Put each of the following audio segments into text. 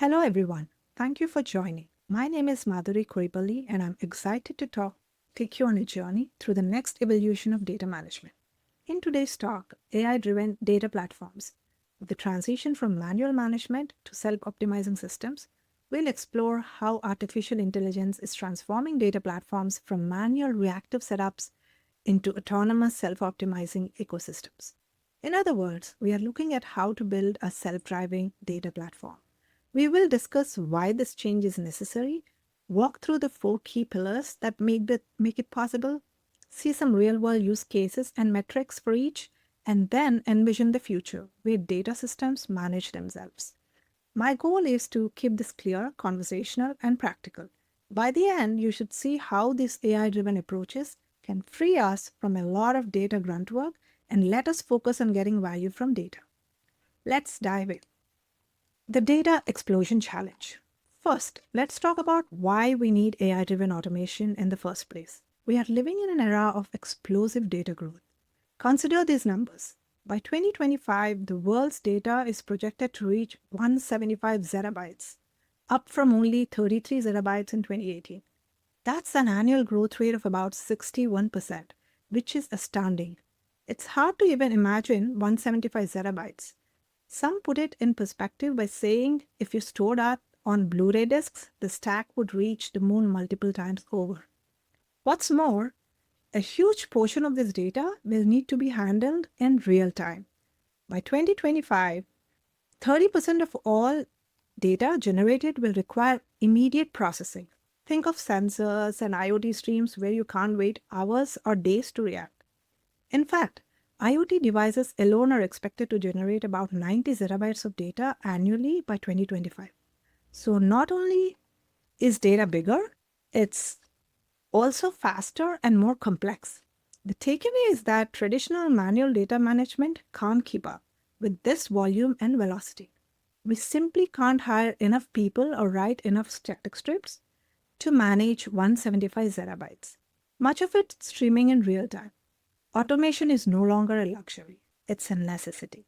Hello everyone. Thank you for joining. My name is Madhuri Koripalli and I'm excited to take you on a journey through the next evolution of data management. In today's talk, AI-driven data platforms, the transition from manual management to self-optimizing systems, we'll explore how artificial intelligence is transforming data platforms from manual reactive setups into autonomous self-optimizing ecosystems. In other words, we are looking at how to build a self-driving data platform. We will discuss why this change is necessary, walk through the four key pillars that make it possible, see some real-world use cases and metrics for each, and then envision the future where data systems manage themselves. My goal is to keep this clear, conversational, and practical. By the end, you should see how these AI-driven approaches can free us from a lot of data grunt work and let us focus on getting value from data. Let's dive in. The data explosion challenge. First, let's talk about why we need AI-driven automation in the first place. We are living in an era of explosive data growth. Consider these numbers. By 2025, the world's data is projected to reach 175 zettabytes, up from only 33 zettabytes in 2018. That's an annual growth rate of about 61%, which is astounding. It's hard to even imagine 175 zettabytes. Some put it in perspective by saying if you stored that on Blu-ray discs, the stack would reach the moon multiple times over. What's more, a huge portion of this data will need to be handled in real time. By 2025, 30% of all data generated will require immediate processing. Think of sensors and IoT streams where you can't wait hours or days to react. In fact, IoT devices alone are expected to generate about 90 zettabytes of data annually by 2025. So not only is data bigger, it's also faster and more complex. The takeaway is that traditional manual data management can't keep up with this volume and velocity. We simply can't hire enough people or write enough static scripts to manage 175 zettabytes, much of it streaming in real time. Automation is no longer a luxury, it's a necessity.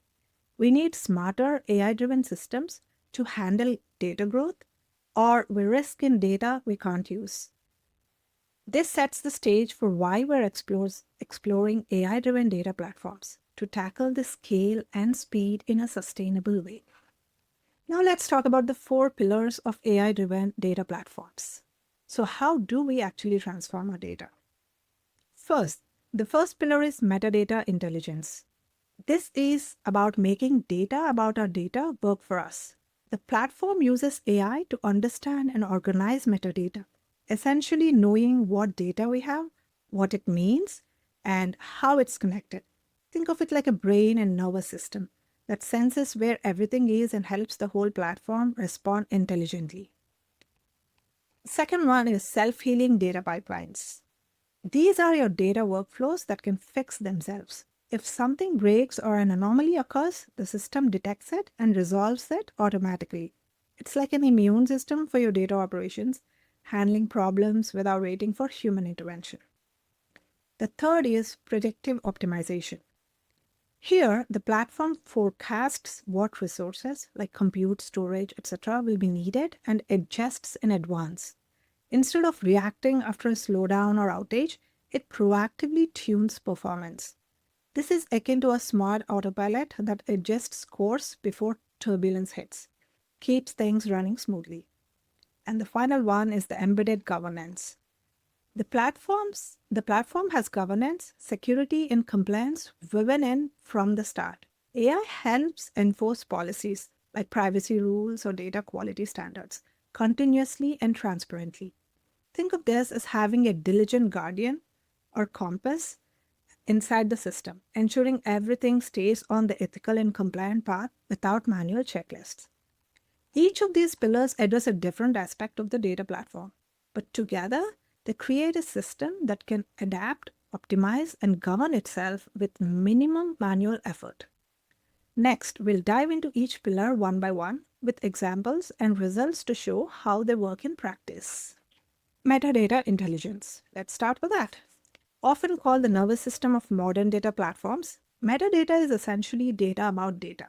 We need smarter AI-driven systems to handle data growth, or we risk in data we can't use. This sets the stage for why we're exploring AI-driven data platforms to tackle the scale and speed in a sustainable way. Now let's talk about the four pillars of AI-driven data platforms. So how do we actually transform our data? First, the first pillar is metadata intelligence. This is about making data about our data work for us. The platform uses AI to understand and organize metadata, essentially knowing what data we have, what it means, and how it's connected. Think of it like a brain and nervous system that senses where everything is and helps the whole platform respond intelligently. Second one is self-healing data pipelines. These are your data workflows that can fix themselves. If something breaks or an anomaly occurs, the system detects it and resolves it automatically. It's like an immune system for your data operations, handling problems without waiting for human intervention. The third is predictive optimization. Here, the platform forecasts what resources like compute, storage, etc. will be needed and adjusts in advance. Instead of reacting after a slowdown or outage, it proactively tunes performance. This is akin to a smart autopilot that adjusts course before turbulence hits, keeps things running smoothly. And the final one is the embedded governance. The platform has governance, security, and compliance woven in from the start. AI helps enforce policies like privacy rules or data quality standards continuously and transparently. Think of this as having a diligent guardian or compass inside the system, ensuring everything stays on the ethical and compliant path without manual checklists. Each of these pillars address a different aspect of the data platform, but together they create a system that can adapt, optimize, and govern itself with minimum manual effort. Next, we'll dive into each pillar one by one with examples and results to show how they work in practice. Metadata intelligence. Let's start with that. Often called the nervous system of modern data platforms, metadata is essentially data about data.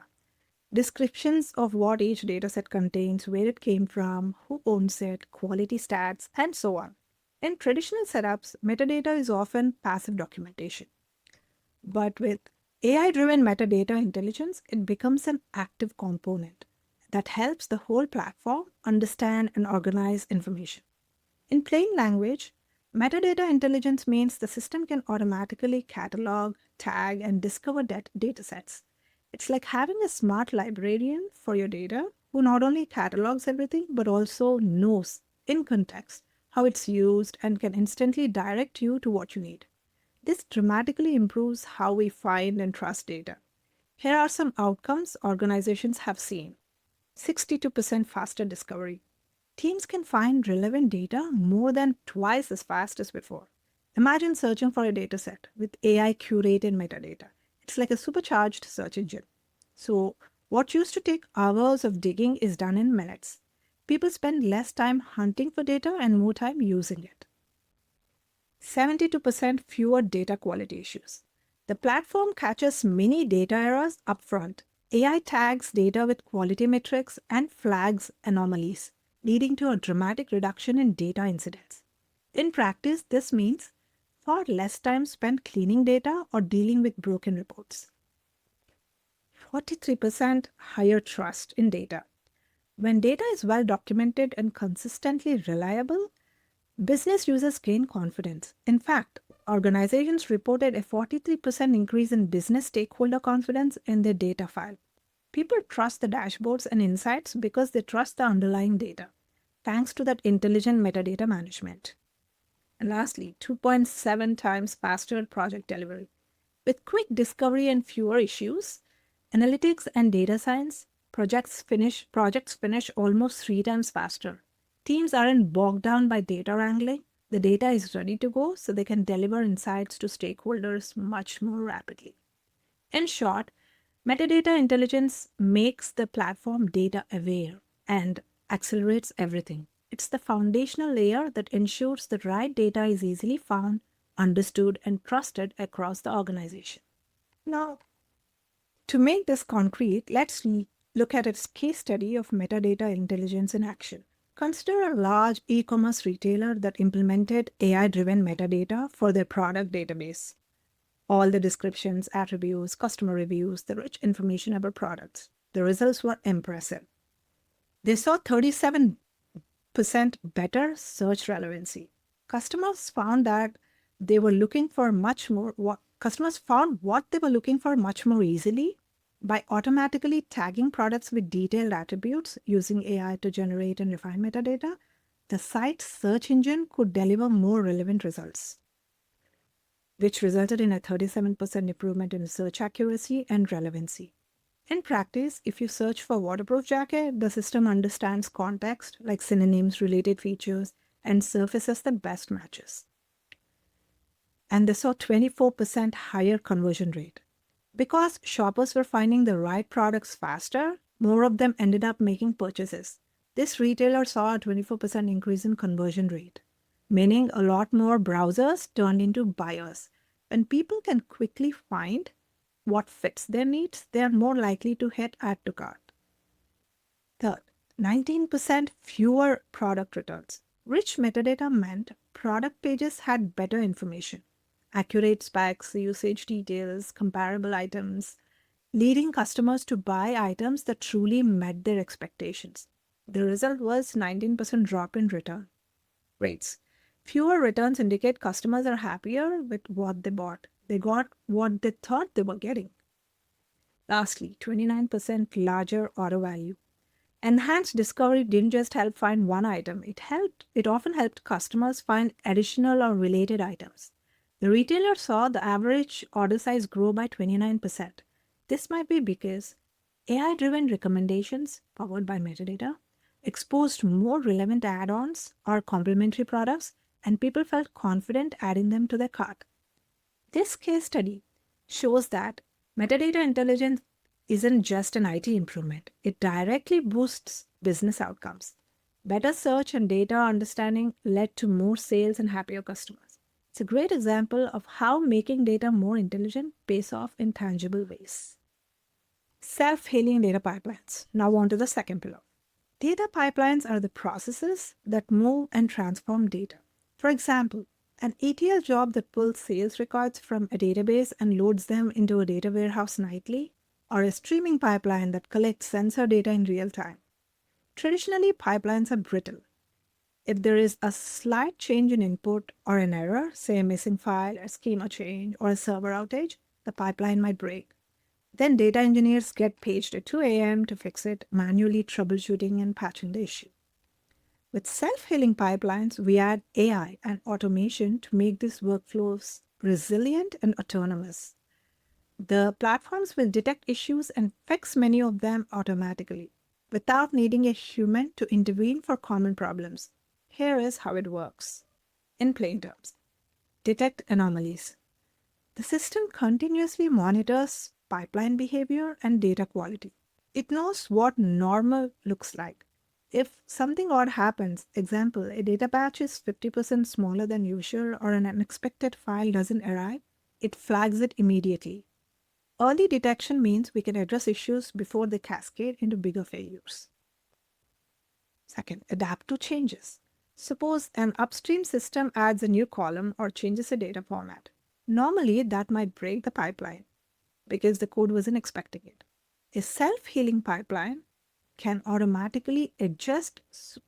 Descriptions of what each dataset contains, where it came from, who owns it, quality stats, and so on. In traditional setups, metadata is often passive documentation. But with AI-driven metadata intelligence, it becomes an active component that helps the whole platform understand and organize information. In plain language, metadata intelligence means the system can automatically catalog, tag, and discover datasets. It's like having a smart librarian for your data who not only catalogs everything but also knows in context how it's used and can instantly direct you to what you need. This dramatically improves how we find and trust data. Here are some outcomes organizations have seen: 62% faster discovery. Teams can find relevant data more than twice as fast as before. Imagine searching for a dataset with AI curated metadata. It's like a supercharged search engine. So, what used to take hours of digging is done in minutes. People spend less time hunting for data and more time using it. 72% fewer data quality issues. The platform catches many data errors upfront. AI tags data with quality metrics and flags anomalies, leading to a dramatic reduction in data incidents. In practice, this means far less time spent cleaning data or dealing with broken reports. 43% higher trust in data. When data is well documented and consistently reliable, business users gain confidence. In fact, organizations reported a 43% increase in business stakeholder confidence in their data file. People trust the dashboards and insights because they trust the underlying data, thanks to that intelligent metadata management. And lastly, 2.7 times faster project delivery. With quick discovery and fewer issues, analytics and data science projects finish almost 3 times faster. Teams aren't bogged down by data wrangling. The data is ready to go so they can deliver insights to stakeholders much more rapidly. In short, metadata intelligence makes the platform data aware and accelerates everything. It's the foundational layer that ensures the right data is easily found, understood, and trusted across the organization. Now, to make this concrete, let's look at a case study of metadata intelligence in action. Consider a large e-commerce retailer that implemented AI-driven metadata for their product database. All the descriptions, attributes, customer reviews, the rich information about products. The results were impressive. They saw 37% better search relevancy. Customers found that they were looking for much more. Customers found what they were looking for much more easily by automatically tagging products with detailed attributes using AI to generate and refine metadata. The site's search engine could deliver more relevant results, which resulted in a 37% improvement in search accuracy and relevancy. In practice, if you search for waterproof jacket, the system understands context like synonyms, related features, and surfaces the best matches. And they saw 24% higher conversion rate. Because shoppers were finding the right products faster, more of them ended up making purchases. This retailer saw a 24% increase in conversion rate, meaning a lot more browsers turned into buyers. When people can quickly find what fits their needs, they are more likely to hit add to cart. Third, 19% fewer product returns. Rich metadata meant product pages had better information, accurate specs, usage details, comparable items, leading customers to buy items that truly met their expectations. The result was 19% drop in return rates. Fewer returns indicate customers are happier with what they bought. They got what they thought they were getting. Lastly, 29% larger order value. Enhanced discovery didn't just help find one item, it often helped customers find additional or related items. The retailer saw the average order size grow by 29%. This might be because AI-driven recommendations powered by metadata exposed more relevant add-ons or complementary products, and people felt confident adding them to their cart. This case study shows that metadata intelligence isn't just an IT improvement, it directly boosts business outcomes. Better search and data understanding led to more sales and happier customers. It's a great example of how making data more intelligent pays off in tangible ways. Self-healing data pipelines. Now on to the second pillar. Data pipelines are the processes that move and transform data. For example, an ETL job that pulls sales records from a database and loads them into a data warehouse nightly, or a streaming pipeline that collects sensor data in real time. Traditionally, pipelines are brittle. If there is a slight change in input or an error, say a missing file, a schema change, or a server outage, the pipeline might break. Then data engineers get paged at 2 a.m. to fix it, manually troubleshooting and patching the issue. With self-healing pipelines, we add AI and automation to make these workflows resilient and autonomous. The platforms will detect issues and fix many of them automatically without needing a human to intervene for common problems. Here is how it works. In plain terms, detect anomalies. The system continuously monitors pipeline behavior and data quality. It knows what normal looks like. If something odd happens, example, a data batch is 50% smaller than usual or an unexpected file doesn't arrive, it flags it immediately. Early detection means we can address issues before they cascade into bigger failures. Second, adapt to changes. Suppose an upstream system adds a new column or changes a data format. Normally, that might break the pipeline because the code wasn't expecting it. A self-healing pipeline can automatically adjust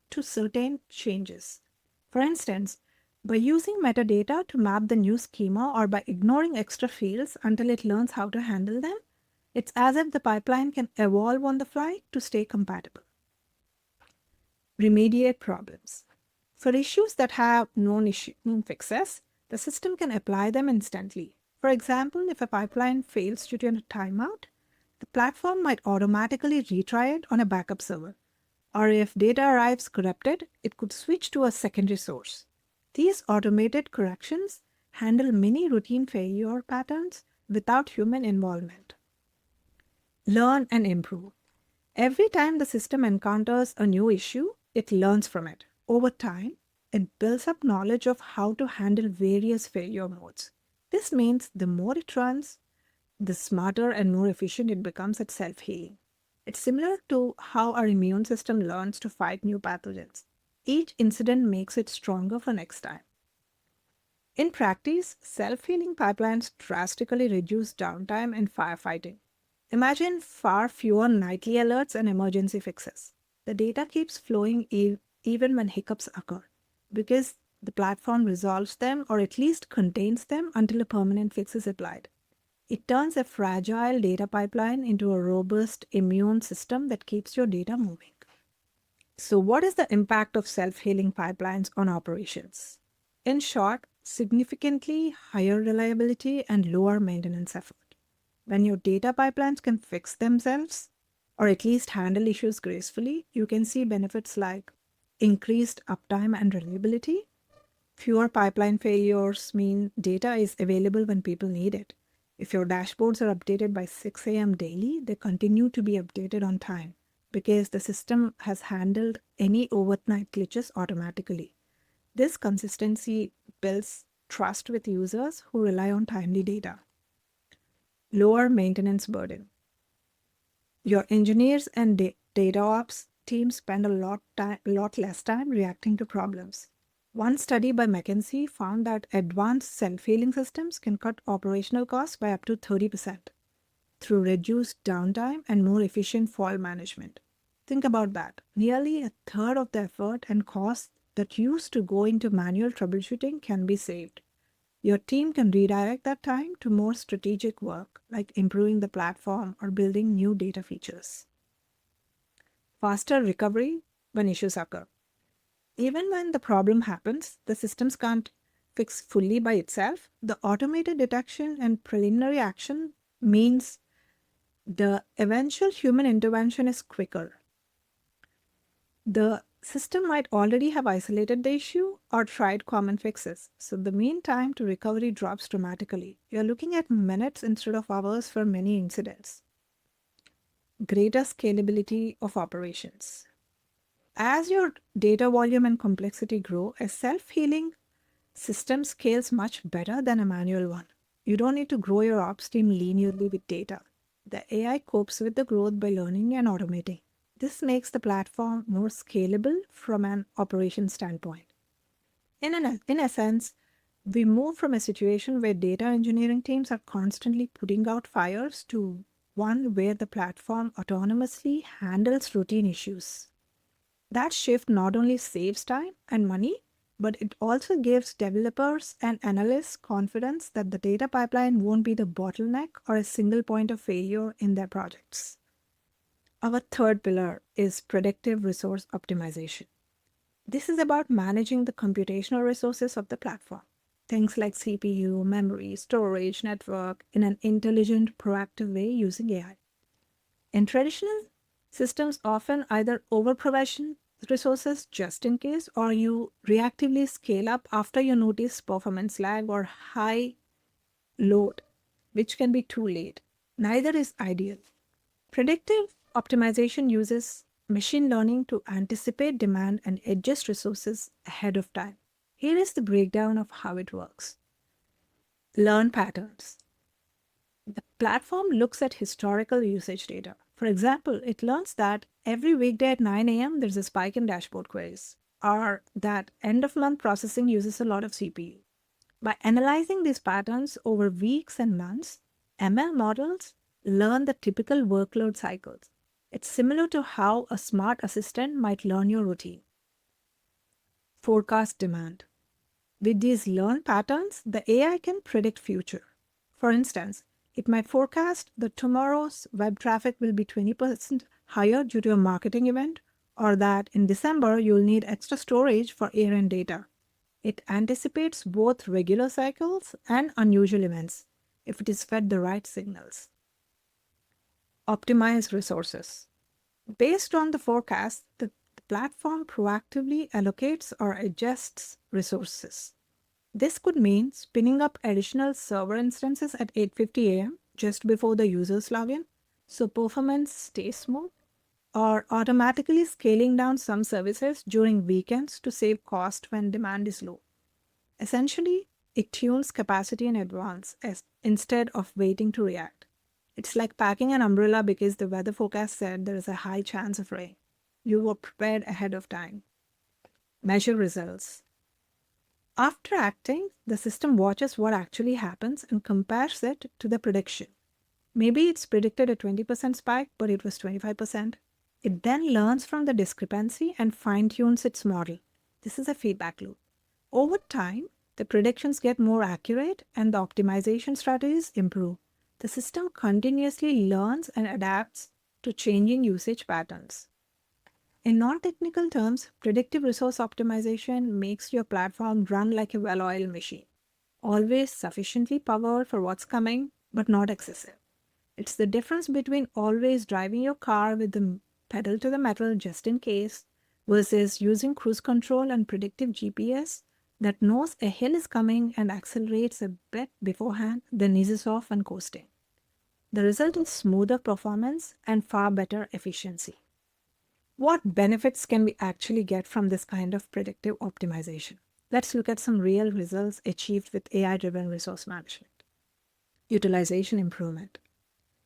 to certain changes. For instance, by using metadata to map the new schema or by ignoring extra fields until it learns how to handle them, it's as if the pipeline can evolve on the fly to stay compatible. Remediate problems. For issues that have known fixes, the system can apply them instantly. For example, if a pipeline fails due to a timeout, the platform might automatically retry it on a backup server. Or if data arrives corrupted, it could switch to a secondary source. These automated corrections handle many routine failure patterns without human involvement. Learn and improve. Every time the system encounters a new issue, it learns from it. Over time, it builds up knowledge of how to handle various failure modes. This means the more it runs, the smarter and more efficient it becomes at self-healing. It's similar to how our immune system learns to fight new pathogens. Each incident makes it stronger for next time. In practice, self-healing pipelines drastically reduce downtime and firefighting. Imagine far fewer nightly alerts and emergency fixes. The data keeps flowing even when hiccups occur, because the platform resolves them or at least contains them until a permanent fix is applied. It turns a fragile data pipeline into a robust immune system that keeps your data moving. So, what is the impact of self-healing pipelines on operations? In short, significantly higher reliability and lower maintenance effort. When your data pipelines can fix themselves, or at least handle issues gracefully, you can see benefits like increased uptime and reliability. Fewer pipeline failures mean data is available when people need it. If your dashboards are updated by 6 a.m. daily, they continue to be updated on time because the system has handled any overnight glitches automatically. This consistency builds trust with users who rely on timely data. Lower maintenance burden. Your engineers and data ops teams spend a lot less time reacting to problems. One study by McKinsey found that advanced self-healing systems can cut operational costs by up to 30% through reduced downtime and more efficient fault management. Think about that. Nearly a third of the effort and cost that used to go into manual troubleshooting can be saved. Your team can redirect that time to more strategic work, like improving the platform or building new data features. Faster recovery when issues occur. Even when the problem happens, the systems can't fix fully by itself. The automated detection and preliminary action means the eventual human intervention is quicker. The system might already have isolated the issue or tried common fixes, so the mean time to recovery drops dramatically. You're looking at minutes instead of hours for many incidents. Greater scalability of operations. As your data volume and complexity grow, a self-healing system scales much better than a manual one. You don't need to grow your ops team linearly with data. the AI copes with the growth by learning and automating. This makes the platform more scalable from an operations standpoint. In essence, we move from a situation where data engineering teams are constantly putting out fires to one where the platform autonomously handles routine issues. That shift not only saves time and money, but it also gives developers and analysts confidence that the data pipeline won't be the bottleneck or a single point of failure in their projects. Our third pillar is predictive resource optimization. This is about managing the computational resources of the platform. Things like CPU, memory, storage, network in an intelligent, proactive way using AI. In traditional systems, often either over provision resources just in case, or you reactively scale up after you notice performance lag or high load, which can be too late. Neither is ideal. Predictive optimization uses machine learning to anticipate demand and adjust resources ahead of time. Here is the breakdown of how it works. Learn patterns. The platform looks at historical usage data. For example, it learns that every weekday at 9 a.m. there's a spike in dashboard queries, or that end of month processing uses a lot of CPU. By analyzing these patterns over weeks and months, ML models learn the typical workload cycles. It's similar to how a smart assistant might learn your routine. Forecast demand. With these learned patterns, the AI can predict future. For instance, it might forecast that tomorrow's web traffic will be 20% higher due to a marketing event, or that in December you'll need extra storage for year-end data. It anticipates both regular cycles and unusual events if it is fed the right signals. Optimize resources. Based on the forecast, the platform proactively allocates or adjusts resources. This could mean spinning up additional server instances at 8:50 a.m. just before the users log in, so performance stays smooth, or automatically scaling down some services during weekends to save cost when demand is low. Essentially, it tunes capacity in advance instead of waiting to react. It's like packing an umbrella because the weather forecast said there is a high chance of rain. You were prepared ahead of time. Measure results. After acting, the system watches what actually happens and compares it to the prediction. Maybe it's predicted a 20% spike, but it was 25%. It then learns from the discrepancy and fine-tunes its model. This is a feedback loop. Over time, the predictions get more accurate and the optimization strategies improve. The system continuously learns and adapts to changing usage patterns. In non-technical terms, predictive resource optimization makes your platform run like a well-oiled machine, always sufficiently powered for what's coming, but not excessive. It's the difference between always driving your car with the pedal to the metal just in case versus using cruise control and predictive GPS that knows a hill is coming and accelerates a bit beforehand, then eases off and coasting. The result is smoother performance and far better efficiency. What benefits can we actually get from this kind of predictive optimization? Let's look at some real results achieved with AI-driven resource management. Utilization improvement.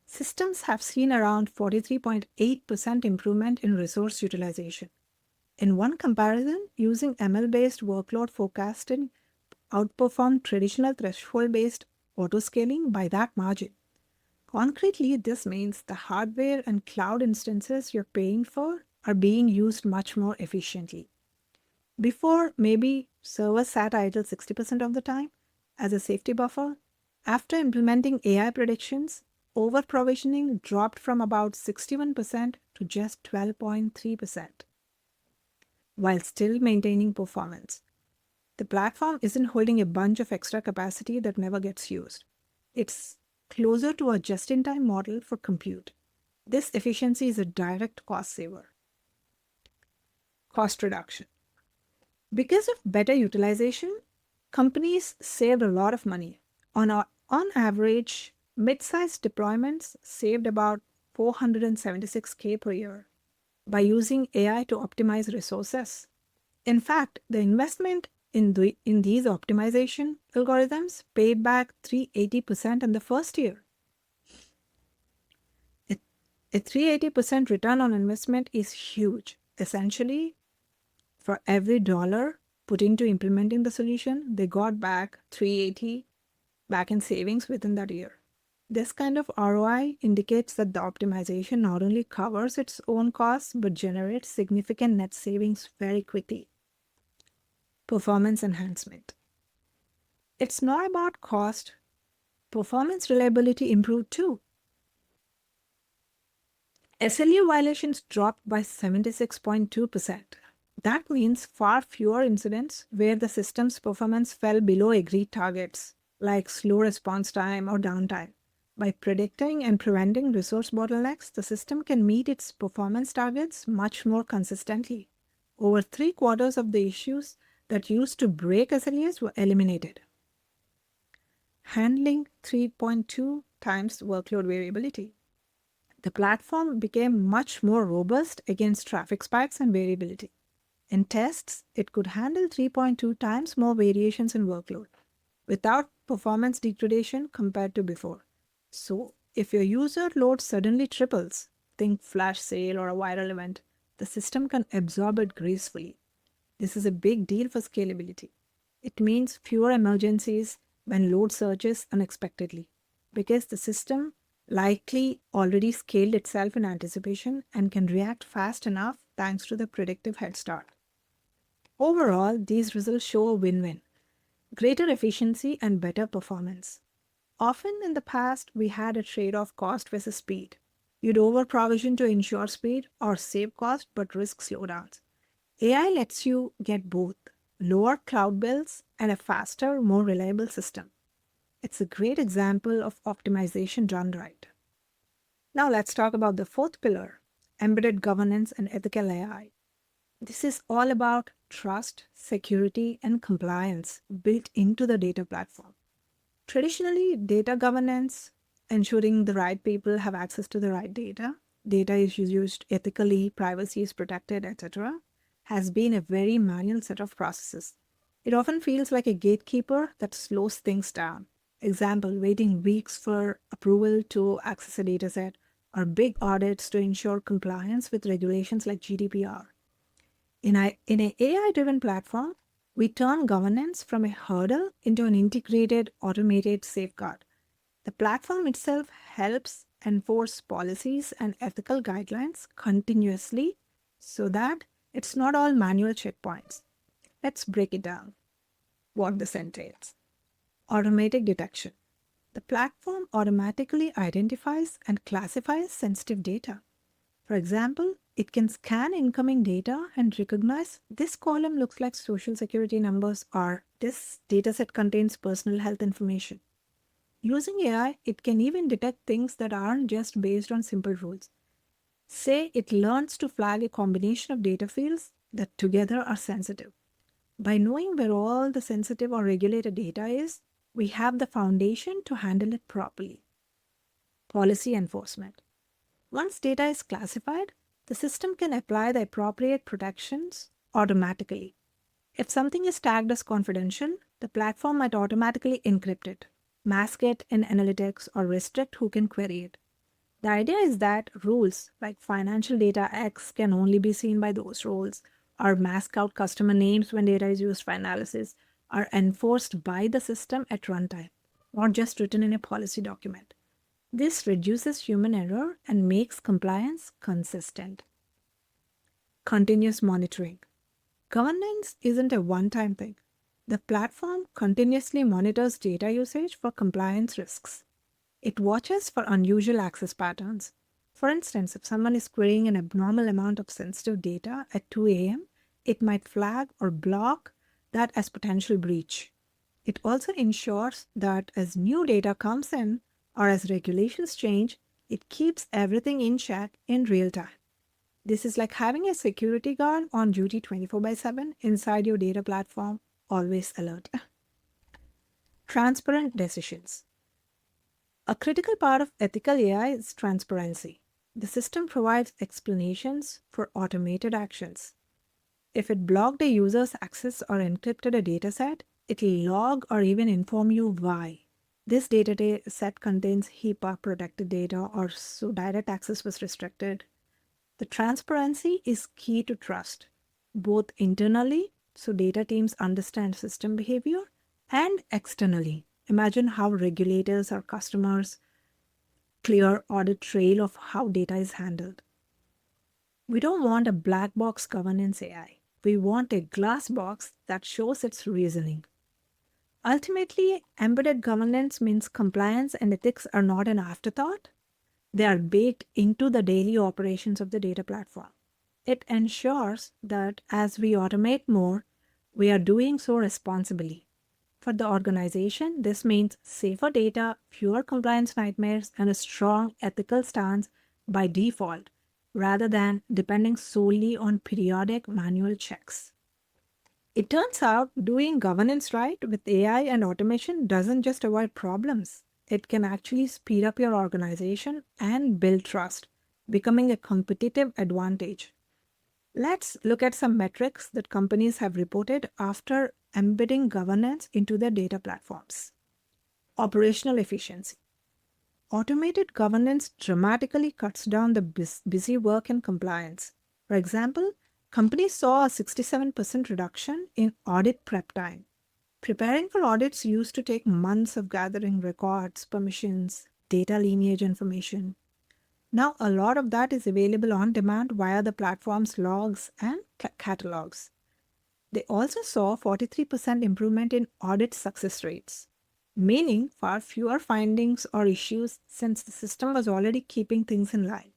Systems have seen around 43.8% improvement in resource utilization. In one comparison, using ML-based workload forecasting outperformed traditional threshold-based autoscaling by that margin. Concretely, this means the hardware and cloud instances you're paying for are being used much more efficiently. Before, maybe servers sat idle 60% of the time as a safety buffer. After implementing AI predictions, over-provisioning dropped from about 61% to just 12.3%, while still maintaining performance. The platform isn't holding a bunch of extra capacity that never gets used. It's closer to a just-in-time model for compute. This efficiency is a direct cost saver. Cost reduction. Because of better utilization, companies saved a lot of money. On average, mid-sized deployments saved about $476K per year by using AI to optimize resources. In fact, the investment in these optimization algorithms paid back 380% in the first year. A 380% return on investment is huge. Essentially, for every dollar put into implementing the solution, they got back 380 back in savings within that year. This kind of ROI indicates that the optimization not only covers its own costs but generates significant net savings very quickly. Performance enhancement. It's not about cost. Performance reliability improved too. SLA violations dropped by 76.2%. That means far fewer incidents where the system's performance fell below agreed targets, like slow response time or downtime. By predicting and preventing resource bottlenecks, the system can meet its performance targets much more consistently. Over 3/4 of the issues that used to break SLAs were eliminated. Handling 3.2 times workload variability. The platform became much more robust against traffic spikes and variability. In tests, it could handle 3.2 times more variations in workload without performance degradation compared to before. So, if your user load suddenly triples, think flash sale or a viral event, the system can absorb it gracefully. This is a big deal for scalability. It means fewer emergencies when load surges unexpectedly, because the system likely already scaled itself in anticipation and can react fast enough thanks to the predictive head start. Overall, these results show a win-win: greater efficiency and better performance. Often in the past, we had a trade-off cost versus speed. You'd over-provision to ensure speed or save cost but risk slowdowns. AI lets you get both: lower cloud bills and a faster, more reliable system. It's a great example of optimization done right. Now let's talk about the fourth pillar: embedded governance and ethical AI. This is all about trust, security, and compliance built into the data platform. Traditionally, data governance, ensuring the right people have access to the right data is used ethically, privacy is protected, etc., has been a very manual set of processes. It often feels like a gatekeeper that slows things down. Example, waiting weeks for approval to access a dataset, or big audits to ensure compliance with regulations like GDPR. In an AI-driven platform, we turn governance from a hurdle into an integrated, automated safeguard. The platform itself helps enforce policies and ethical guidelines continuously so that it's not all manual checkpoints. Let's break it down. What this entails: automatic detection. The platform automatically identifies and classifies sensitive data. For example, it can scan incoming data and recognize this column looks like social security numbers or this dataset contains personal health information. Using AI, it can even detect things that aren't just based on simple rules. Say it learns to flag a combination of data fields that together are sensitive. By knowing where all the sensitive or regulated data is, we have the foundation to handle it properly. Policy enforcement. Once data is classified, the system can apply the appropriate protections automatically. If something is tagged as confidential, the platform might automatically encrypt it, mask it in analytics, or restrict who can query it. The idea is that rules like financial data X can only be seen by those roles, or mask out customer names when data is used for analysis, are enforced by the system at runtime, not just written in a policy document. This reduces human error and makes compliance consistent. Continuous monitoring. Governance isn't a one-time thing. The platform continuously monitors data usage for compliance risks. It watches for unusual access patterns. For instance, if someone is querying an abnormal amount of sensitive data at 2 a.m., it might flag or block that as potential breach. It also ensures that as new data comes in or as regulations change, it keeps everything in check in real time. This is like having a security guard on duty 24/7 inside your data platform, always alert. Transparent decisions. A critical part of ethical AI is transparency. The system provides explanations for automated actions. If it blocked a user's access or encrypted a dataset, it'll log or even inform you why. This data set contains HIPAA protected data, or so direct access was restricted. The transparency is key to trust, both internally, so data teams understand system behavior, and externally. Imagine how regulators or customers clear audit trail of how data is handled. We don't want a black box governance AI. We want a glass box that shows its reasoning. Ultimately, embedded governance means compliance and ethics are not an afterthought. They are baked into the daily operations of the data platform. It ensures that as we automate more, we are doing so responsibly. For the organization, this means safer data, fewer compliance nightmares, and a strong ethical stance by default, rather than depending solely on periodic manual checks. It turns out doing governance right with AI and automation doesn't just avoid problems. It can actually speed up your organization and build trust, becoming a competitive advantage. Let's look at some metrics that companies have reported after embedding governance into their data platforms. Operational efficiency. Automated governance dramatically cuts down the busy work and compliance. For example, companies saw a 67% reduction in audit prep time. Preparing for audits used to take months of gathering records, permissions, data lineage information. Now, a lot of that is available on demand via the platform's logs and catalogs. They also saw 43% improvement in audit success rates, meaning far fewer findings or issues since the system was already keeping things in line.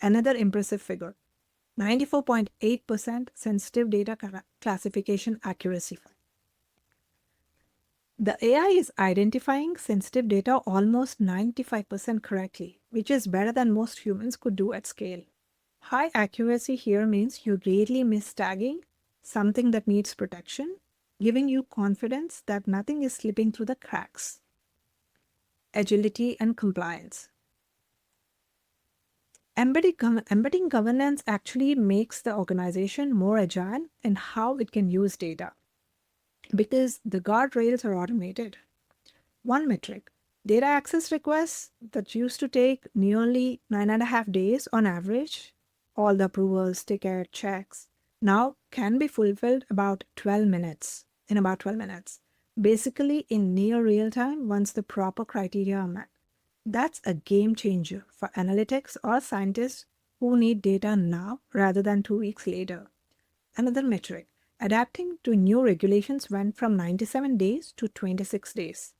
Another impressive figure, 94.8% sensitive data classification accuracy. The AI is identifying sensitive data almost 95% correctly, which is better than most humans could do at scale. High accuracy here means you rarely miss tagging something that needs protection, giving you confidence that nothing is slipping through the cracks. Agility and compliance. Embedding governance actually makes the organization more agile in how it can use data because the guardrails are automated. One metric, data access requests that used to take nearly 9.5 days on average, all the approvals, ticket, checks, now can be fulfilled in about 12 minutes. Basically in near real time once the proper criteria are met. That's a game changer for analytics or scientists who need data now rather than 2 weeks later. Another metric, adapting to new regulations went from 97 days to 26 days.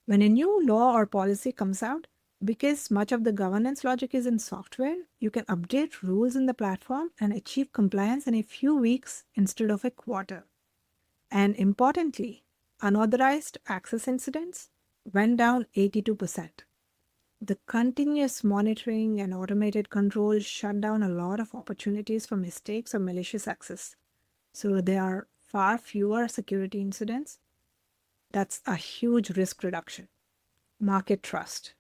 When a new law or policy comes out, because much of the governance logic is in software, you can update rules in the platform and achieve compliance in a few weeks instead of a quarter. And importantly, unauthorized access incidents went down 82%. The continuous monitoring and automated control shut down a lot of opportunities for mistakes or malicious access. So there are far fewer security incidents. That's a huge risk reduction. Market trust.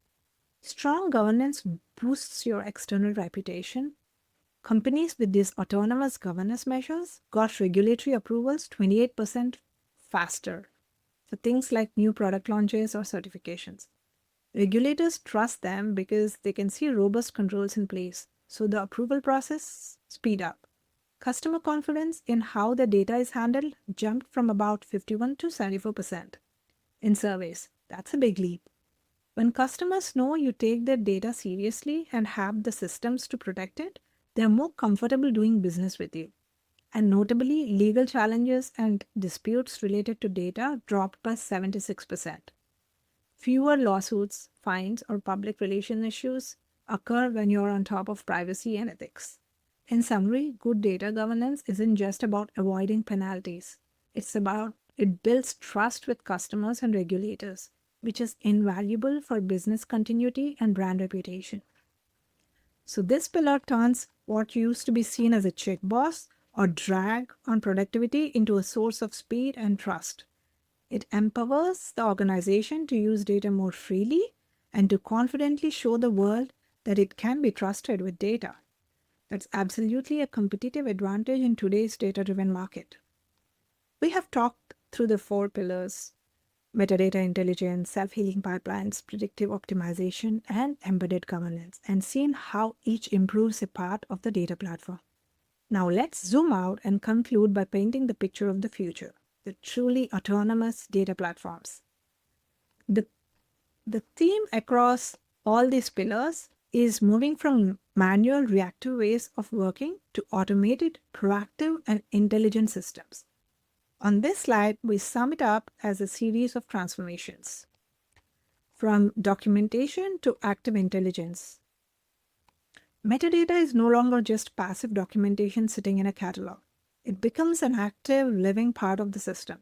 Strong governance boosts your external reputation. Companies with these autonomous governance measures got regulatory approvals 28% faster for things like new product launches or certifications. Regulators trust them because they can see robust controls in place, so the approval process speed up. Customer confidence in how the data is handled jumped from about 51 to 74%. In surveys, that's a big leap. When customers know you take their data seriously and have the systems to protect it, they're more comfortable doing business with you. And notably, legal challenges and disputes related to data dropped by 76%. Fewer lawsuits, fines, or public relations issues occur when you're on top of privacy and ethics. In summary, good data governance isn't just about avoiding penalties. It builds trust with customers and regulators, which is invaluable for business continuity and brand reputation. So this pillar turns what used to be seen as a check box or drag on productivity into a source of speed and trust. It empowers the organization to use data more freely and to confidently show the world that it can be trusted with data. That's absolutely a competitive advantage in today's data-driven market. We have talked through the 4 pillars. metadata intelligence, self-healing pipelines, predictive optimization, and embedded governance, and seen how each improves a part of the data platform. Now let's zoom out and conclude by painting the picture of the future, the truly autonomous data platforms. The, the theme across all these pillars is moving from manual reactive ways of working to automated, proactive, and intelligent systems. On this slide, we sum it up as a series of transformations. From documentation to active intelligence. Metadata is no longer just passive documentation sitting in a catalog. It becomes an active, living part of the system.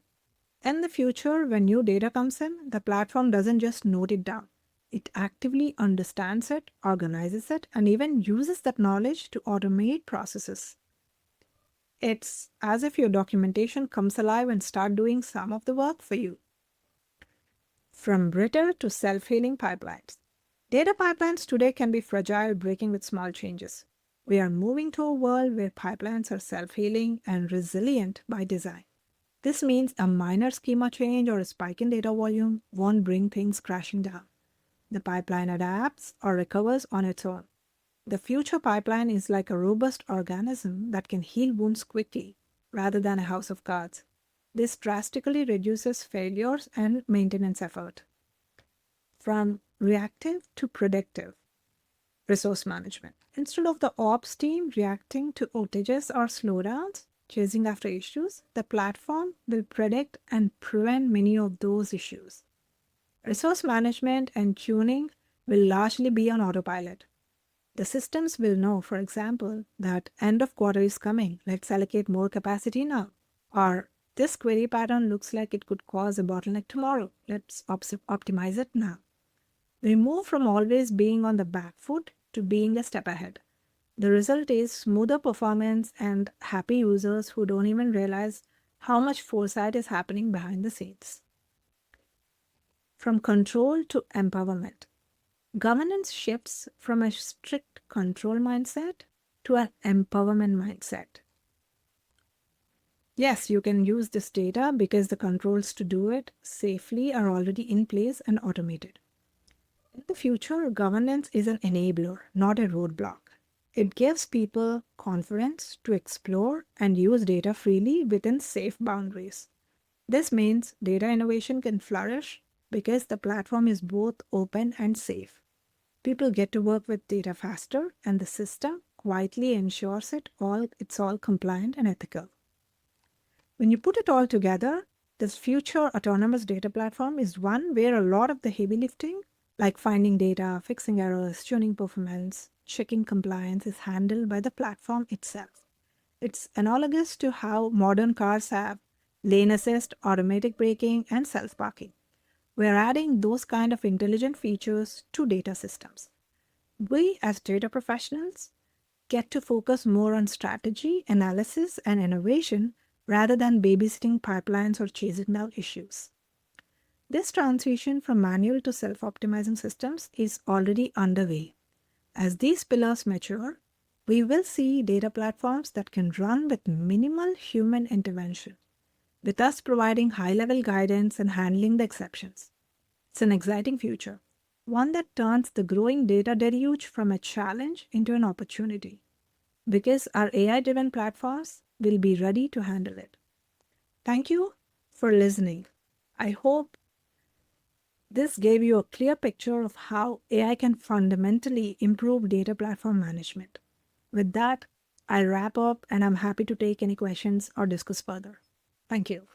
In the future, when new data comes in, the platform doesn't just note it down. It actively understands it, organizes it, and even uses that knowledge to automate processes. It's as if your documentation comes alive and starts doing some of the work for you. From brittle to self-healing pipelines. Data pipelines today can be fragile, breaking with small changes. We are moving to a world where pipelines are self-healing and resilient by design. This means a minor schema change or a spike in data volume won't bring things crashing down. The pipeline adapts or recovers on its own. The future pipeline is like a robust organism that can heal wounds quickly, rather than a house of cards. This drastically reduces failures and maintenance effort. From reactive to predictive resource management. Instead of the ops team reacting to outages or slowdowns, chasing after issues, the platform will predict and prevent many of those issues. Resource management and tuning will largely be on autopilot. The systems will know, for example, that end of quarter is coming, let's allocate more capacity now. Or this query pattern looks like it could cause a bottleneck tomorrow, let's optimize it now. We move from always being on the back foot to being a step ahead. The result is smoother performance and happy users who don't even realize how much foresight is happening behind the scenes. From control to empowerment. Governance shifts from a strict control mindset to an empowerment mindset. Yes, you can use this data because the controls to do it safely are already in place and automated. In the future, governance is an enabler, not a roadblock. It gives people confidence to explore and use data freely within safe boundaries. This means data innovation can flourish because the platform is both open and safe. People get to work with data faster, and the system quietly ensures it's all compliant and ethical. When you put it all together, this future autonomous data platform is one where a lot of the heavy lifting, like finding data, fixing errors, tuning performance, checking compliance, is handled by the platform itself. It's analogous to how modern cars have lane assist, automatic braking, and self-parking. We're adding those kind of intelligent features to data systems. We, as data professionals, get to focus more on strategy, analysis, and innovation rather than babysitting pipelines or chasing down issues. This transition from manual to self-optimizing systems is already underway. As these pillars mature, we will see data platforms that can run with minimal human intervention, with us providing high-level guidance and handling the exceptions. It's an exciting future, one that turns the growing data deluge from a challenge into an opportunity, because our AI-driven platforms will be ready to handle it. Thank you for listening. I hope this gave you a clear picture of how AI can fundamentally improve data platform management. With that, I wrap up and I'm happy to take any questions or discuss further. Thank you.